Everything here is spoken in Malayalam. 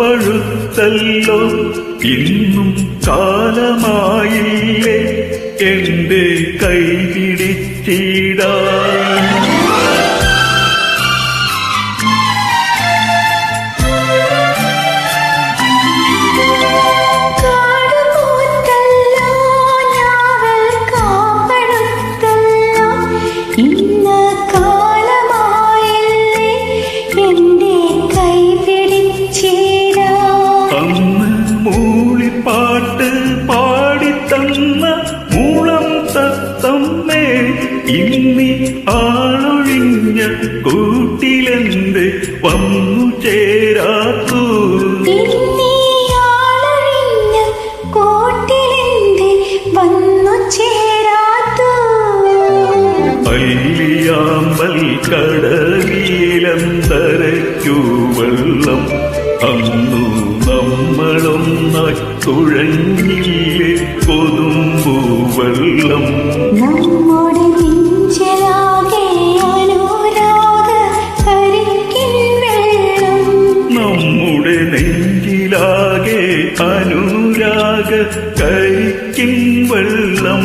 പഴുത്തല്ലോ ഇന്നും കാലമായില്ലേ എന്റെ കൈ പിടിച്ചിടാൻ. പാട്ട് പാടിത്തന്ന മൂളം തത്തമ്മേ ഇന്നി ആളൊഴിഞ്ഞ കൂട്ടിലെന്ത് വന്നു ചേരാത്തു. അല്ലിയാമ്പൽ കടലിലന്തരയ്ക്കു വെള്ളം അന്നു നമ്മളൊന്നായി തുഴഞ്ഞില്ലേ കൊതുമ്പു വെള്ളം. നമ്മുടെ നെഞ്ചിലാകെ അനുരാഗ കരിക്കിൻ വെള്ളം. നമ്മുടെ നെഞ്ചിലാകെ അനുരാഗ കരിക്കിൻ വെള്ളം.